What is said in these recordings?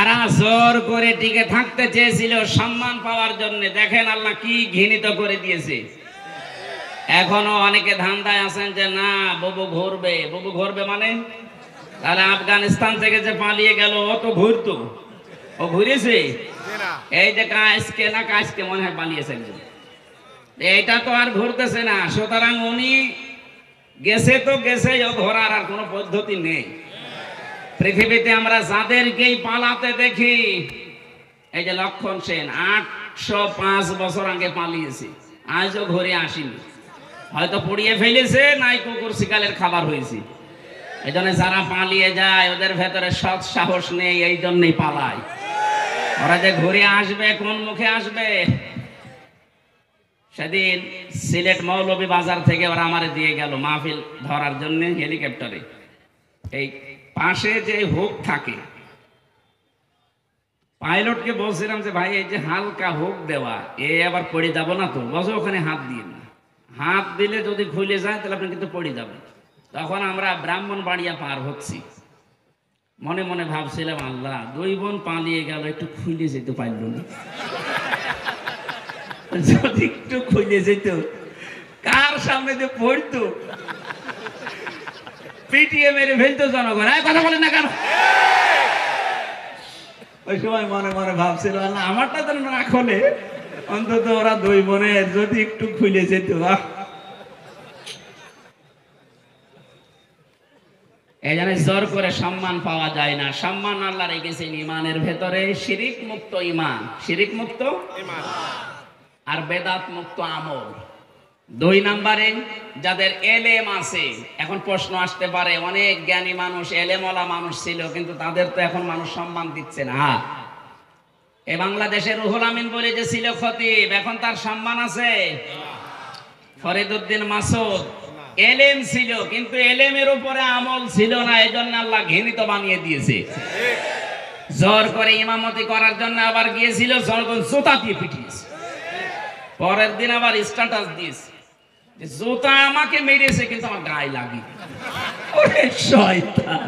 যারা জোর করে টিকে থাকতে চেয়েছিল সম্মান পাওয়ার জন্য, দেখেন আল্লাহ কি ঘৃণিত করে দিয়েছে। এখনো অনেকে ধান্দায় আছেন যে না বুবু ঘুরবে। বুবু ঘুরবে মানে তাহলে আফগানিস্তান থেকে যে পালিয়ে গেল ও তো ঘুরতো, ও ঘুরেছে। এই যে কাজকে মনে হয় পালিয়েছে একজন, এইটা তো আর ঘুরতেছে না। সুতরাং উনি গেছে তো গেছে, ও ঘোরার আর কোনো পদ্ধতি নেই। পৃথিবীতে আমরা যাদেরকেই পালাতে দেখি, এই যে লক্ষণ সেন 805 বছর আগে পালিয়েছে, আজও ঘুরে আসেনি। হয়তো পুড়িয়ে ফেলেছে, নাই কুকুর শিকালের খাবার হয়েছে। এই জন্য যারা পালিয়ে যায় ওদের ভেতরে সৎ সাহস নেই, এই জন্যই পালায়। ওরা যে ঘুরে আসবে কোন মুখে আসবে। সেদিন সিলেট মৌলভী বাজার থেকে ওরা আমারে দিয়ে গেল মাহফিল ধরার জন্য হেলিকপ্টারে। এই পাশে যে হুক থাকে, পাইলটকে বলছিলাম যে ভাই এই যে হালকা হুক দেওয়া, এ আবার পড়ে যাব না তো? বসে ওখানে হাত দিয়ে না, হাত দিলে যদি খুলে যায় তাহলে আপনি কিন্তু পড়ে যাবেন। তখন আমরা ব্রাহ্মণবাড়িয়া পার হচ্ছি, মনে মনে ভাবছিলাম আল্লাহ, 2 বোন পালিয়ে গেল, একটু খুলে যেতে পারল না। যদি একটু খুলে যেত, কার সামনে যে পড়তো, পিটিয়ে মেরে ফেলতো জনগণ। কথা বলেন না কেন? ওই সময় মনে মনে ভাবছিল আল্লাহ, আমারটা তো না খোলে, অন্তত ওরা 2 বোনের যদি একটু খুলে যেত। এই জন্য জোর করে সম্মান পাওয়া যায় না। সম্মান আল্লাহ রেখেছেন ইমানের ভেতরে, শিরিক মুক্ত ইমান, শিরিক মুক্ত ইমান আর বেদাত মুক্ত আমল। 2 নম্বরে যাদের এলেম আছে। এখন প্রশ্ন আসতে পারে, অনেক জ্ঞানী মানুষ, এলেমওয়ালা মানুষ ছিল, কিন্তু তাদের তো এখন মানুষ সম্মান দিচ্ছে না। এই বাংলাদেশের রুহুল আমিন বলে যে ছিল খতিব, এখন তার সম্মান আছে? ফরিদউদ্দিন মাসুদ এলেম ছিল, কিন্তু এলেমের উপরে আমল ছিল না, এই জন্য আল্লাহ ঘৃণিত বানিয়ে দিয়েছে। জোর করে ইমামতি করার জন্য আবার গিয়েছিল, জনগণ জুতা দিয়ে পিটিয়েছে। পরের দিন আবার স্ট্যাটাস দিয়েছে, জুতা আমাকে মেরেছে কিন্তু আমার গায়ে লাগে। ওরে শয়তান!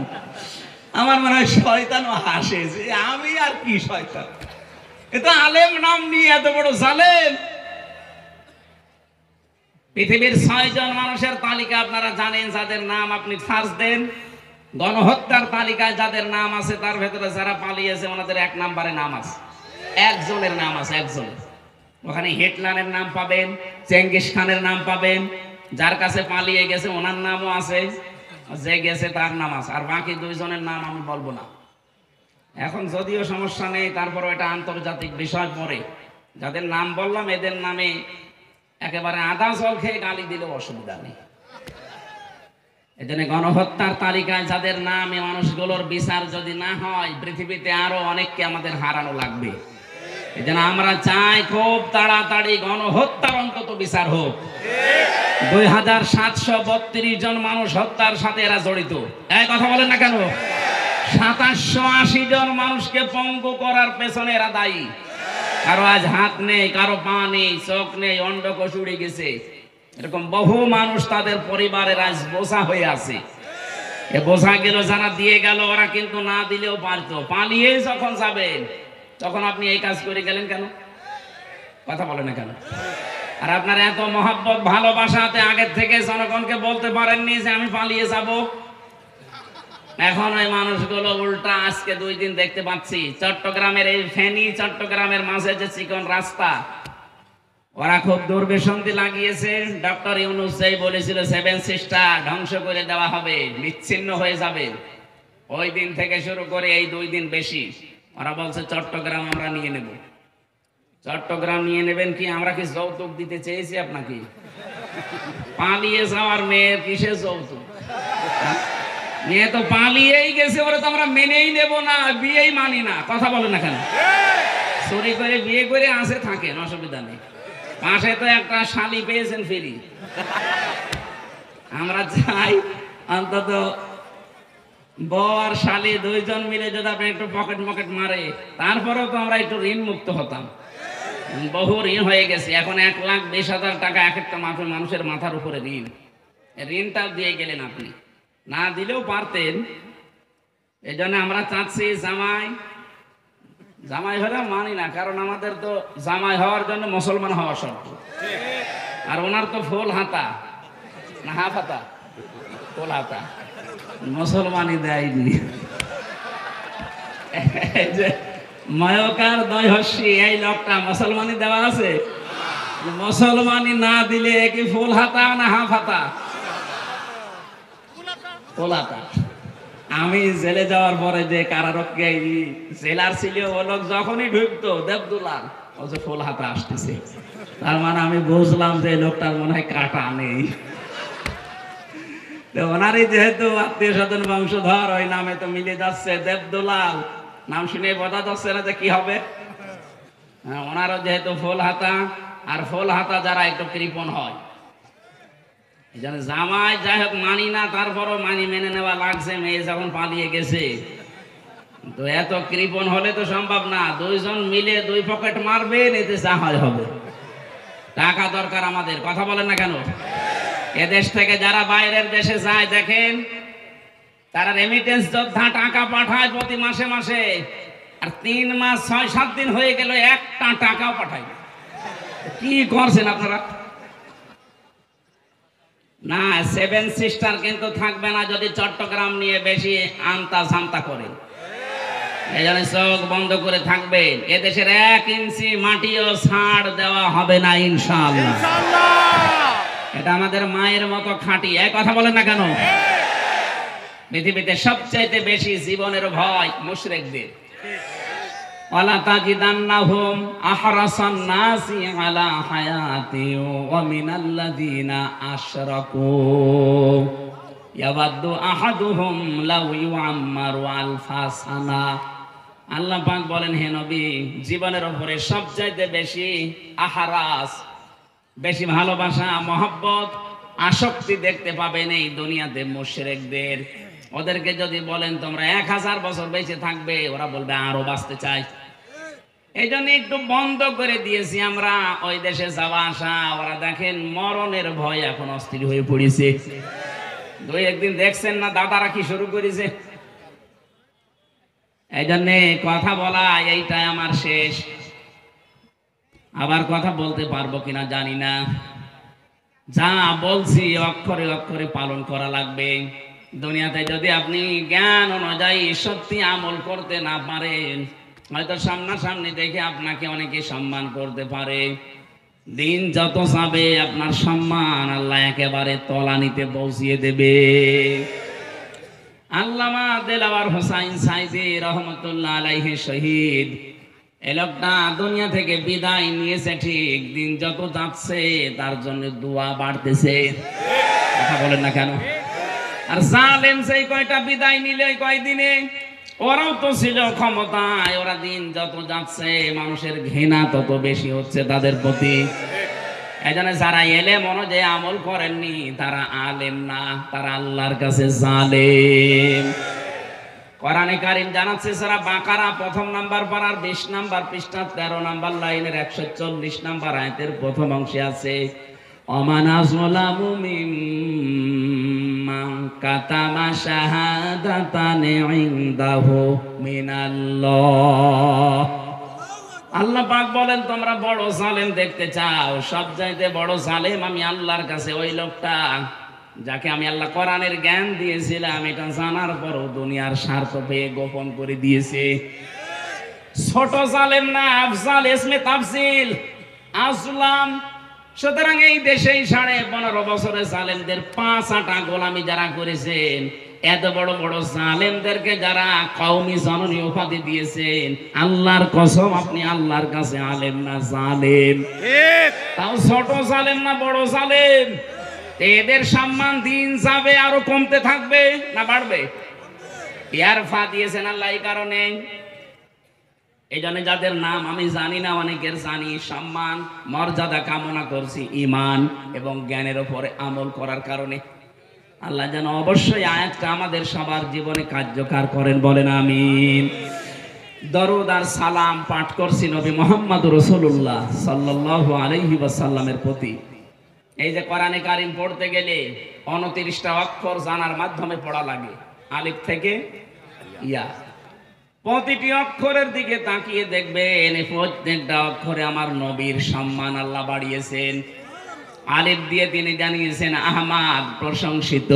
আমার মনে হয় শয়তানও হাসে যে আমি আর কি শয়তান, এটা আলেম নাম নিয়ে এত বড় জালেম। পৃথিবীর 6 জন মানুষের তালিকা আপনারা জানেন, যাদের নাম আপনি সার্চ দেন, গণহত্যার তালিকায় যাদের নাম আছে তার ভেতরে যারা পালিয়েছে ওনাদের 1 নম্বরে নাম আছে। একজনের নাম আছে, একজনের। ওখানে হিটলারের নাম পাবেন, চেঙ্গিস খানের নাম পাবেন, যার কাছে পালিয়ে গেছে ওনার নামও আছে, যে গেছে তার নাম আছে, আর বাকি 2 জনের নাম আমি বলবো না। এখন যদিও সমস্যা নেই, তারপর এটা আন্তর্জাতিক বিষয় পড়ে। যাদের নাম বললাম এদের নামে একেবারে আদা জল খেয়ে গালি দিলেও অসুবিধা নেই। এজন্য গণহত্যার তালিকায় যাদের নাম, এই মানুষগুলোর বিচার যদি না হয়, পৃথিবীতে আরো অনেককে আমাদের হারানো লাগবে। এজন্য আমরা চাই খুব তাড়াতাড়ি গণহত্যার অন্তত বিচার হোক। 2732 জন মানুষ হত্যার সাথে এরা জড়িত। এই কথা বলেন না কেন? 2780 জন মানুষকে পঙ্গু করার পেছনে এরা দায়ী। কারো আজ হাত নেই, কারো পা নেই, চোখ নেই, অন্ডকোষ উড়ে গেছে। এরকম বহু মানুষ তাদের পরিবারের আজ বোঝা হয়ে আছে। এ বোঝা গেল যারা দিয়ে গেল, ওরা কিন্তু না দিলেও পারতো। পালিয়ে যখন যাবেন তখন আপনি এই কাজ করে গেলেন কেন? কথা বলেন না কেন? আর আপনার এত মহব্বত ভালোবাসাতে আগের থেকে জনগণকে বলতে পারেননি যে আমি পালিয়ে যাব। এখন ওই মানুষগুলো উল্টা আজকে 2 দিন দেখতে পাচ্ছি, চট্টগ্রামের এই ফেনী চট্টগ্রামের মাঝে যে চিকন রাস্তা, ওরা খুব দুর্বিসন্ধি লাগিয়েছে। ডক্টর ইউনূস যেই বলেছিল 7 সিস্টার ধ্বংস করে দেওয়া হবে, বিচ্ছিন্ন হয়ে যাবে, ওই দিন থেকে শুরু করে এই 2 দিন বেশি ওরা বলছে চট্টগ্রাম আমরা নিয়ে নেব। চট্টগ্রাম নিয়ে নেবেন কি? আমরা কি যৌতুক দিতে চেয়েছি আপনাকে? পালিয়ে যাওয়ার মেয়ের কিসের যৌতুক? মেয়ে তো পালিয়েই গেছে, ওরা তো আমরা মেনেই নেব না, বিয়েই মানি না। কথা বলে না কেন? চুরি করে বিয়ে করে আসে থাকেন, অসুবিধা নেই। পাশে তো একটা শালি পেয়েছেন ফ্রি। আমরা চাই অন্তত বউ আর শালি 2 জন মিলে যদি আপনি একটু পকেট মারে, তারপরেও তো আমরা একটু ঋণ মুক্ত হতাম। বহু ঋণ হয়ে গেছে, এখন 1,20,000 টাকা এক একটা মানুষের মাথার উপরে ঋণ। ঋণটা দিয়ে গেলেন আপনি, না দিলেও পারতেন। এই জন্য আমরা চাচ্ছি জামাই জামাই হলে মানি না, কারণ আমাদের তো জামাই হওয়ার জন্য মুসলমান হওয়া শর্ত। আর ওনার তো ফুল হাতা না হাফ হাতা, ফুল হাতা, মুসলমানই দেয়নি। এই যে ময়কার দয়হস্যি এই লোকটা মুসলমানই দেওয়া আছে? মুসলমানই না দিলে কি ফুল হাতা না হাফ হাতা? ফুল হাতা। আমি জেলে যাওয়ার পরে যে কারারক্ষে জেলার ছিল ও লোক যখনই ঢুকতো দেবদুলাল ও যে ফুল হাতা আসতেছে, তার মানে আমি বুঝলাম যে লোকটার মনে হয় কাটা নেই। ওনারই যেহেতু আত্মীয় স্বজন বংশধর, ওই নামে তো মিলে যাচ্ছে দেবদুলাল, নাম শুনে বোঝা যাচ্ছে না যে কি হবে। ওনারও যেহেতু ফুল হাতা, আর ফুল হাতা যারা একটু কৃপণ হয়, জামাই যাই হোক মানি না, তারপরও মানি মেনে নেওয়া লাগছে, মেয়ে যখন পালিয়ে গেছে। তো এত কৃপণ হলে তো সম্ভব না, দুইজন মিলে দুই পকেট মারবেন, এতে যা হয় হবে। টাকা দরকার আমাদের, কথা বলেন না কেন? এদেশ থেকে যারা বাইরের দেশে যায় দেখেন, তারা রেমিটেন্স যোদ্ধা টাকা পাঠায় প্রতি মাসে মাসে, আর 3 মাস 6-7 দিন হয়ে গেল একটা টাকাও পাঠায়। কি করছেন আপনারা? না, 7 সিস্টার কিন্তু থাকবে না যদি চট্টগ্রাম নিয়ে বেশি আমতা ঝামতা করে। এই জন্য চোখ বন্ধ করে থাকবেন। এদেশের 1 ইঞ্চি মাটিও ছাড় দেওয়া হবে না ইনশাআল্লাহ। এটা আমাদের মায়ের মতো খাঁটি। এক কথা বলেন না কেন? পৃথিবীতে সবচাইতে বেশি জীবনের ভয় মুশরিকদের। ওয়ালা তাজিদান্নাহুম আহরাসান নাসি আলা হায়াতি ওয়া মিনাল্লাযিনা আশরাকু ইয়াওয়াদ্দু আহাদুহুম লাউ ইউআম্মারু আলফা সানা। আল্লাহ পাক বলেন, হে নবী, জীবনের উপরে সবচাইতে বেশি আহরাস, বেশি ভালোবাসা, মহব্বত, আসক্তি দেখতে পাবেন এই দুনিয়াতে মুশরিকদের। ওদেরকে যদি বলেন তোমরা 1000 বছর বেঁচে থাকবে, ওরা বলবে আরো বাঁচতে চাই। এই জন্য একটু বন্ধ করে দিয়েছি আমরা ওই দেশে যাওয়া আসা। ওরা দেখেন মরণের ভয় এখন অস্থির হয়ে পড়েছে। 2-1 দিন দেখছেন না দাদারা কি শুরু করেছে। এই জন্যে কথা বলা এইটাই আমার শেষ। আবার কথা বলতে পারবো কিনা জানি না। যা বলছি অক্ষরে অক্ষরে পালন করা লাগবে। দুনিয়াতে যদি আপনি জ্ঞান অনুযায়ী সত্যি আমল করতে না পারেন, হয়তো সামনাসামনি দেখে আপনাকে অনেকে সম্মান করতে পারে, দিন যত যাবে আপনার সম্মান আল্লাহ একেবারে তলানিতে পৌঁছিয়ে দেবে। আল্লামা দেলাওয়ার হোসাইন সাইদি রহমতুল্লাহ আলাইহি শহীদ, এই লোকটা দুনিয়া থেকে বিদায় নিয়েছে ঠিক, দিন যত যাচ্ছে তার জন্য দোয়া বাড়তেছে। কথা বলেন না কেন? আর জালেম সেই কয়টা বিদায় নিলে কয়দিনে, ওরাও তো ছিল ক্ষমতায়। ওরা দিন যত যাচ্ছে মানুষের ঘৃণা তত বেশি হচ্ছে তাদের প্রতি। এই জন্য যারা এলেম অনুযায়ী আমল করেননি তারা আলেম না, তারা আল্লাহর কাছে জালেম। কোরআনে কারীম জানাচ্ছে সূরা বাকারা 1 নাম্বার পারার 20 নাম্বার পৃষ্ঠা 13 নাম্বার লাইনের 140 নাম্বার আয়াতের প্রথম অংশে আছে, ওমান আযলামু মিম্মান কাতামা শাহাদাতান ইনদাহু মিনাল্লাহ। আল্লাহ পাক বলেন, তোমরা বড় জালেম দেখতে চাও? সবচাইতে বড় জালেম আমি আল্লাহর কাছে ওই লোকটা যাকে আমি আল্লাহ কোরআনের জ্ঞান দিয়েছিলাম, এটা জানার পরও দুনিয়ার স্বার্থ পেয়ে গোপন করে দিয়েছে। ছোট জালেম না, আফজাল ইসমে তাফসিল আসলাম। সুতরাং এই দেশে 15.5 বছরে জালেমদের 5 আটা গোলামি যারা করেছেন, এত বড় বড় জালেমদেরকে যারা কওমি জননী উপাধি দিয়েছেন, আল্লাহর কসম আপনি আল্লাহর কাছে আলেম না জালেম। তাও ছোট জালেম না বড় জালেম। এদের সম্মান দিন যাবে আরো কমতে থাকবে না বাড়বে? ইয়ারফা দিয়েছেন আল্লাহ এই কারণে। এই জন্য যাদের নাম আমি জানি না, অনেকের জানি, সম্মান মর্যাদা কামনা করছি ঈমান এবং জ্ঞানের উপরে আমল করার কারণে। আল্লাহ যেন অবশ্যই আয়াতটা আমাদের সবার জীবনে কার্যকর করেন, বলেন আমিন। দরুদ আর সালাম পাঠ করছি নবী মুহাম্মদ রাসূলুল্লাহ সাল্লাল্লাহু আলাইহি ওয়াসাল্লামের প্রতি। এই যে কোরআনে কারীম পড়তে গেলে 29টা অক্ষর জানার মাধ্যমে পড়া লাগে, আলিফ থেকে ইয়া। প্রতিটি অক্ষরের দিকে তাকিয়ে দেখবেন প্রত্যেকটা অক্ষরে আমার নবীর সম্মান আল্লাহ বাড়িয়েছেন। আলিফ দিয়ে তিনি জানিয়েছেন আহমদ প্রশংসিত,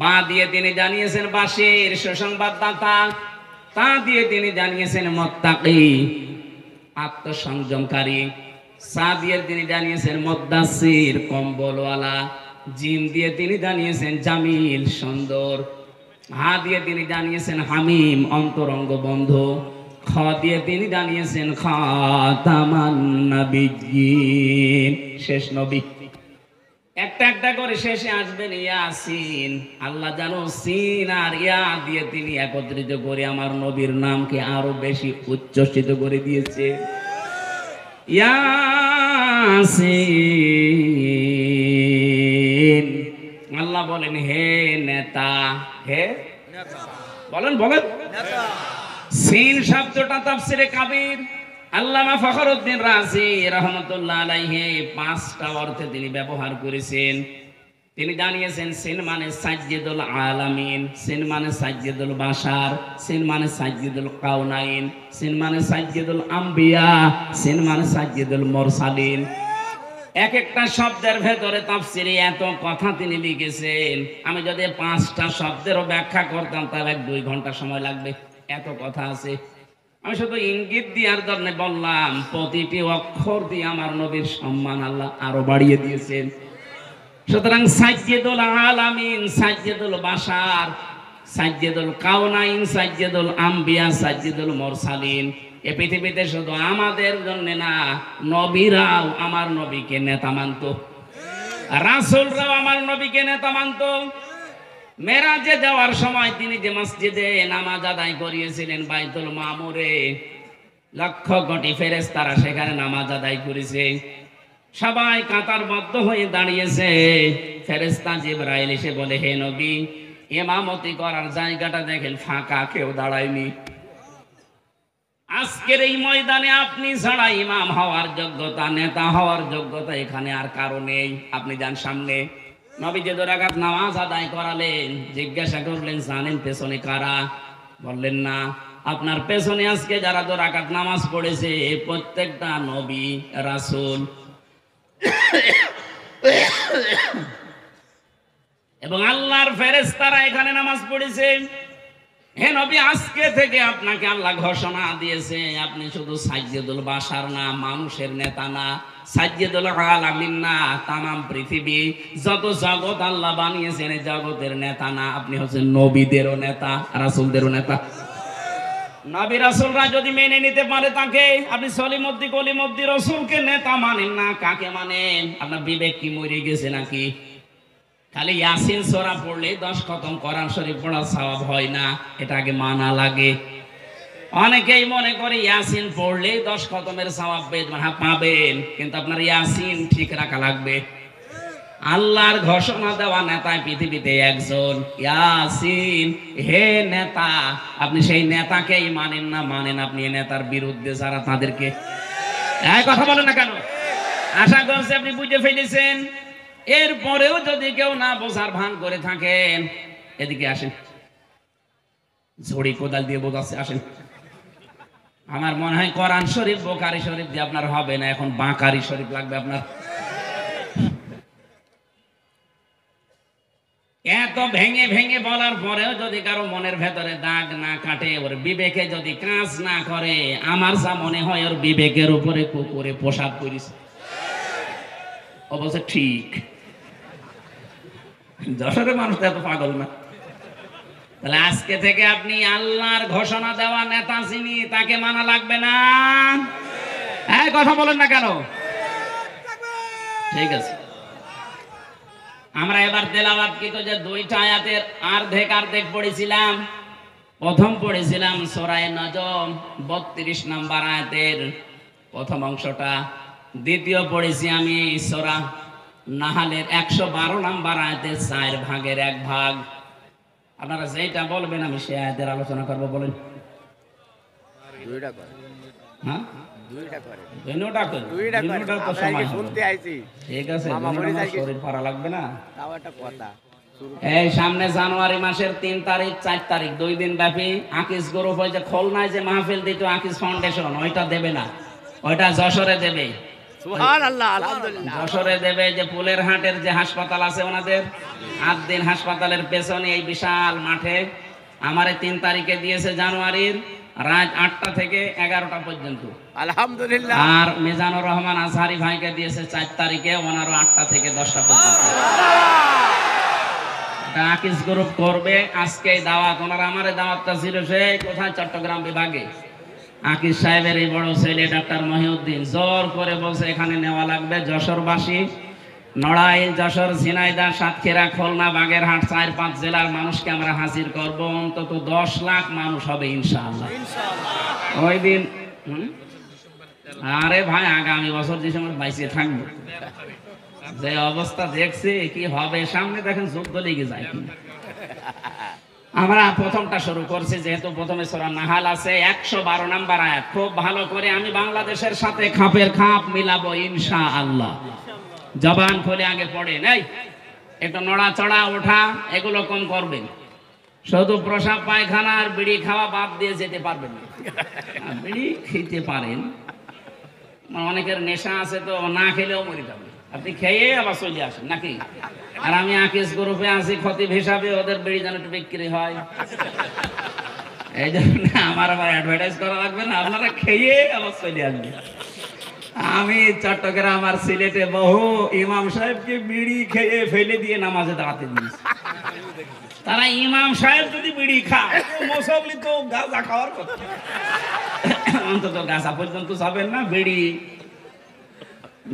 বা দিয়ে তিনি জানিয়েছেন বাশির সুসংবাদদাতা, তা দিয়ে তিনি জানিয়েছেন মুত্তাকি আত্মসংযমকারী, সা দিয়ে তিনি জানিয়েছেন মুদ্দাসির কম্বলওয়ালা, জিম দিয়ে তিনি জানিয়েছেন জামিল সুন্দর, হা দিয়ে তিনি জানিয়েছেন হামিম অন্তরঙ্গ বন্ধু, খ দিয়ে তিনি জানিয়েছেন খাতামান নবিয়্যিন শেষ নবী। একটা একটা করে শেষে আসবেন ইয়াসিন। আল্লাহ জানো সিন আর ইয়া দিয়ে তিনি একত্রিত করে আমার নবীর নামকে আরো বেশি উচ্চস্থিত করে দিয়েছে। ইয়াসিন আল্লাহ বলেন হে নেতা, হে বলেন বলেন সিন শব্দটা তাফসিরে কাবির আল্লামা ফখরুদ্দিন রাজি রাহমাতুল্লাহ আলাইহি পাঁচটা অর্থে তিনি ব্যবহার করেছেন। তিনি জানিয়েছেন সিন মানে সাজ্জিদুল আলামিন, সিন মানে সাজ্জিদুল বাশার, সিন মানে সাজ্জিদুল কাউনাইন, সিন মানে সাজ্জিদুল আম্বিয়া, সিন মানে সাজ্জিদুল মুরসালিন। এক একটা শব্দের ভেতরে তাফসিরে এত কথা তিনি লিখেছেন, আমি যদি পাঁচটা শব্দেরও ব্যাখ্যা করতাম তাহলে 2 ঘন্টা সময় লাগবে, এত কথা আছে। আমি শুধু ইঙ্গিত দিয়ার জন্য বললাম, প্রতিটি অক্ষর দিয়ে আমার নবীর সম্মান আল্লাহ আরো বাড়িয়ে দিয়েছেন। সুতরাং সাজ্জিদুল আলামিন, সাজ্জিদুল বাশার, সাজ্জিদুল কাউনাইন, সাজ্জিদুল আম্বিয়া, সাজ্জিদুল মুরসালিন, এ পৃথিবীতে শুধু আমাদের জন্য না, নবীরাও আমার নবীকে নেতা মানত, রাসূলরাও আমার নবীকে নেতা মানত। মেরাজে যাওয়ার সময় তিনি যে মসজিদে নামাজ আদায় করিয়েছিলেন বাইতুল মামুরে, লক্ষ কোটি ফেরেশতারা সেখানে নামাজ আদায় করেছে, সবাই কাতারবদ্ধ হয়ে দাঁড়িয়েছে। ফেরেশতা জিবরাইল এসে বলে, হে নবী, ইমামতি করার জায়গাটা দেখেন ফাঁকা, কেউ দাঁড়ায়নি। আজকের এই ময়দানে আপনি ছাড়া ইমাম হওয়ার যোগ্যতা, নেতা হওয়ার যোগ্যতা এখানে আর কারো নেই, আপনি যান সামনে। নবী যে 2 রাকাত নামাজ আদায় করালেন, জিজ্ঞাসা করলেন জানেন পেছনে কারা? বললেন না। আপনার পেছনে আজকে যারা 2 রাকাত নামাজ পড়েছে প্রত্যেকটা নবী রাসূল এবং আল্লাহর ফেরেশতারা এখানে নামাজ পড়েছে। হে নবী, আজকে থেকে আপনাকে আল্লাহ ঘোষণা দিয়েছে আপনি শুধু সাজ্জিদুল বাশার না, মানুষের নেতা না, সাজ্জিদুল আলামিন না, তামাম পৃথিবী যত জগৎ আল্লাহ বানিয়েছেন এই জগতের নেতা না, আপনি হচ্ছেন নবীদেরও নেতা, রাসূলদেরও নেতা। নবী রাসূলরা যদি মেনে নিতে পারে তাকে, আপনি সলিমুদ্দি কলিমুদ্দি রাসূলকে নেতা মানেন না, কাকে মানেন? আপনার বিবেক কি মরে গেছে নাকি? খালি ইয়াসিন সূরা পড়লে 10 খতম কোরআন শরীফ পড়া সওয়াব হয় না, এটা আগে মানা লাগে। অনেকেই মনে করে ইয়াসিন পড়লে 10 খতমের সওয়াব পাবেন, কিন্তু আপনার ইয়াসিন ঠিক রাখা লাগবে। আল্লাহর ঘোষণা দেওয়া নেতা পৃথিবীতে একজন, ইয়াসিন। হে নেতা, আপনি সেই নেতাকেই মানেন না, মানেন আপনি নেতার বিরুদ্ধে যারা, তাদেরকে। এই কথা বলেন না কেন? আশা করছি আপনি বুঝে ফেলেছেন। এরপরেও যদি কেউ না বোঝার ভান করে থাকেন, এদিকে আসেন, ঝড়ি কোদাল দিয়ে বোঝাচ্ছে, আসেন। আমার মনে হয় কোরআন শরীফ বুখারী শরীফ দিয়ে আপনার হবে না, এখন বাঁকারি শরীফ লাগবে আপনার। এত ভেঙে ভেঙে বলার পরেও যদি কারো মনের ভেতরে দাগ না কাটে, ওর বিবেকে যদি কাজ না করে, আমার যা মনে হয় ওর বিবেকের উপরে কুকুরে পোশাক করিস। অবশ্য ঠিক, যশোরের মানুষ তো এত পাগল না। তাহলে আজকে থেকে আপনি আল্লাহর ঘোষণা দেওয়া নেতা যিনি, তাকে মানা লাগবে না। হ্যাঁ, কথা বলেন না কেন? ঠিক আছে, আমরা এবার তেলাওয়াতকৃত যে 2টা আয়াতের অর্ধেক পড়েছিলাম। প্রথম পড়েছিলাম সূরা নজম 32 নম্বর আয়াতের প্রথম অংশটা, দ্বিতীয় পড়েছি আমি সূরা নাহালের 112 নম্বর আয়াতের 4 ভাগের 1 ভাগ। আপনারা যেটা বলবেন আমি সেই আয়াতের আলোচনা করব। বলেন। 2টা করে। হ্যাঁ, 2টা করে। 2টা করে। 2টা তো সময় শুনতে আইছি। ঠিক আছে, শরীর পারা লাগবে না। তাও একটা কথা, এই সামনে জানুয়ারি মাসের 3 তারিখ 4 তারিখ 2 দিন ব্যাপী আকিস গ্রুপ ওই যে খুলনায় যে মাহফিল দিত আকিস ফাউন্ডেশন, ওইটা দেবে না, ওইটা যশোরে দেবে। সুবহানাল্লাহ, আলহামদুলিল্লাহ। যশোরে দেবে যে পুলের হাটের যে হাসপাতাল আছে ওনাদের 8 দিন হাসপাতালের পেছনে এই বিশাল মাঠে আমারে 3 তারিখে দিয়েছে জানুয়ারির রাত 8টা থেকে 11টা পর্যন্ত। আলহামদুলিল্লাহ। আর মিজানুর রহমান আজহারি ভাইকে দিয়েছে 4 তারিখে, ওনারও 8টা থেকে 10টা পর্যন্ত। আকিস গ্রুপ করবে আজকে দাওয়াত, ওনারা আমার দাওয়াতটা ছিল সেই কোথায় চট্টগ্রাম বিভাগে। আকিস সাহেবের এই বড় ছেলে ডাক্তার মহিউদ্দিন জোর করে বলছে এখানে নেওয়া লাগবে। যশোরবাসী, নড়াইল, যশোর, ঝিনাইদহ, সাতক্ষীরা, খুলনা, বাগেরহাট 4-5 জেলার মানুষকে আমরা হাজির করব, অন্তত 10 লাখ মানুষ হবে ইনশাআল্লাহ ওই দিন। আরে ভাই আগামী বছর ডিসেম্বর 22-এ থাকবো। যে অবস্থা দেখছি কি হবে সামনে, দেখেন যুদ্ধ লেগে যায়। আমরা প্রথমটা শুরু করছি, যেহেতু প্রথমে সূরা নাহাল আছে 112 নাম্বার আয়াত। খুব ভালো করে আমি বাংলাদেশের সাথে খাপের খাপ মিলাবো ইনশাআল্লাহ। জবান খুলে আগে পড়ে নেই, একটু নড়াচড়া ওঠা এগুলো কম করবেন। শুধু প্রসাব পায়খানা আর বিড়ি খাওয়া বাদ দিয়ে যেতে পারবেন না। বিড়ি খেতে পারেন, অনেকের নেশা আছে তো না খেলেও মরে যাবে, আপনি খেয়ে আবার চলে আসেন নাকি। আর আমি আকিস গ্রুপে আছি খতিব হিসাবে, ওদের বিড়ি যেন একটু বিক্রি হয়, এই জন্য আমার আবার অ্যাডভার্টাইজ করা লাগবে না, আপনারা খেয়ে আবার চলে আসবেন। আমি চট্টগ্রাম আর সিলেটে বহু ইমাম সাহেবকে বিড়ি খেয়ে ফেলে দিয়ে নামাজে দাঁড়াতে দিয়েছি। তারা ইমাম সাহেব যদি বিড়ি খায়, মুসল্লি তো গাঁজা খাওয়ার কথা, অন্তত গাঁজা পর্যন্ত যাবেন না, বিড়ি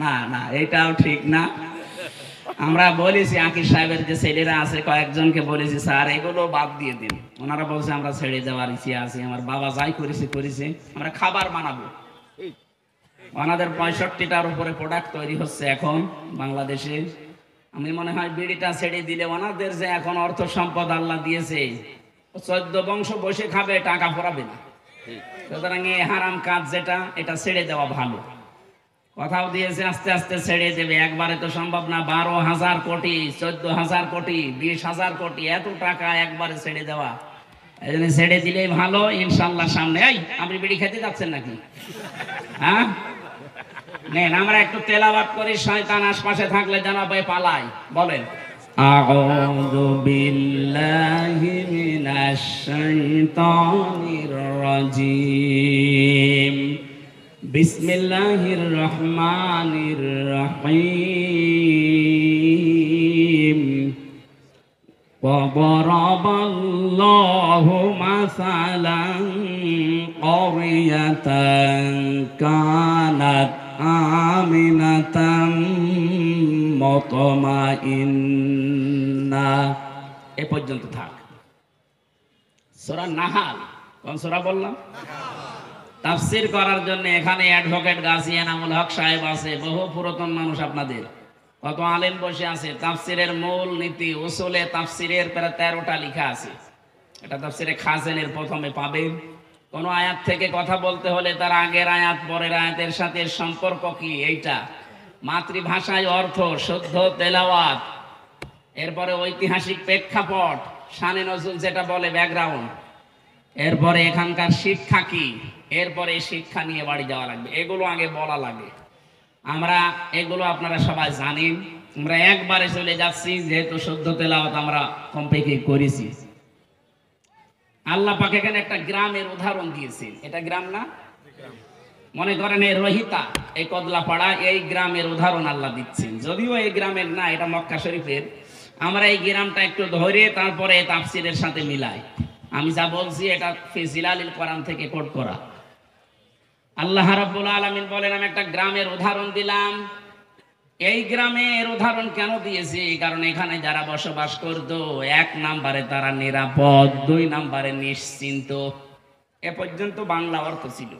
না না, এটাও ঠিক না। আমরা বলেছি আকিস সাহেবের যে ছেলেরা আছে কয়েকজনকে বলেছি স্যার এগুলো বাদ দিয়ে দিন। ওনারা বলছে আমরা ছেড়ে যাওয়ার ইচ্ছে আছে, আমার বাবা যাই করেছে আমরা খাবার বানাবো। ওনাদের 65টার উপরে প্রোডাক্ট তৈরি হচ্ছে এখন বাংলাদেশে। আমি মনে হয় বিড়িটা ছেড়ে দিলে ওনাদের যে এখন অর্থ সম্পদ আল্লাহ দিয়েছে, 14 বংশ বসে খাবে, টাকা পড়াবে না। সুতরাং এই হারাম কাজ যেটা, এটা ছেড়ে দেওয়া ভালো। কথাও দিয়েছে আস্তে আস্তে ছেড়ে দেবে, একবারে তো সম্ভব না। 12,000 কোটি, 14,000 কোটি, 20,000 কোটি, এত টাকা একবারে ছেড়ে দেওয়া, এই জন্য ছেড়ে দিলেই ভালো ইনশাল্লাহ। সামনে এই আপনি বিড়ি খেতে যাচ্ছেন নাকি? হ্যাঁ নেন, আমরা একটু তেলাওয়াত করি, শয়তান আশপাশে থাকলে জানাবে পালাই। বলেন আউযু বিল্লাহি মিনাশ শাইতানির রাজীম, বিসমিল্লাহির রহমানির রহিম। وضرب الله مثلا قرية كانت آمنة مطمئنة। এ পর্যন্ত থাক। সূরা নাহাল, কোন সূরা বললাম? তাফসীর করার জন্য এখানে অ্যাডভোকেট গাজী এনামুল হক সাহেব আছে, বহু পুরাতন মানুষ আপনাদের, কত আলেম বসে আছে। তাফসীরের মূল নীতি উসুলে তাফসীরের প্রায় 13টা লেখা আছে। এটা তাফসীরে খাজেনের প্রথমে পাবেন। কোন আয়াত থেকে কথা বলতে হলে তার আগের আয়াত পরের আয়াতের সাথে সম্পর্ক কি, এইটা মাতৃভাষায় অর্থ, শুদ্ধ তেলাওয়াত, এরপরে ঐতিহাসিক প্রেক্ষাপট, শানে নজুল যেটা বলে ব্যাকগ্রাউন্ড, এরপরে এখানকার শিক্ষা কি, এরপরে শিক্ষা নিয়ে বাড়ি যাওয়া লাগবে। এগুলো আগে বলা লাগে। আমরা এগুলো আপনারা সবাই জানেন। আমরা একবারে চলে যাচ্ছি, যেহেতু শুদ্ধ তেলাওয়াত আমরা কমপ্লিট করেছি। আল্লাহ পাক এখানে একটা গ্রামের উদাহরণ দিয়েছেন। এটা গ্রাম না? মনে করেন এই রহিতা, এই কদলাপাড়া, এই গ্রামের উদাহরণ আল্লাহ দিচ্ছেন। যদিও এই গ্রামের না, এটা মক্কা শরীফের। আমরা এই গ্রামটা একটু ধরে তারপরে তাফসীরের সাথে মিলাই। আমি যা বলছি এটা ফি জিলালিল কোরআন থেকে কোট করা। আল্লাহ রাব্বুল আলামিন বলেন আমি একটা গ্রামের উদাহরণ দিলাম। এই গ্রামের উদাহরণ কেন দিয়েছি? কারণ এখানে যারা বসবাস করত, 1 নম্বরে তারা নিরাপদ, 2 নম্বরে নিশ্চিন্ত। এ পর্যন্ত বাংলা অর্থ ছিল।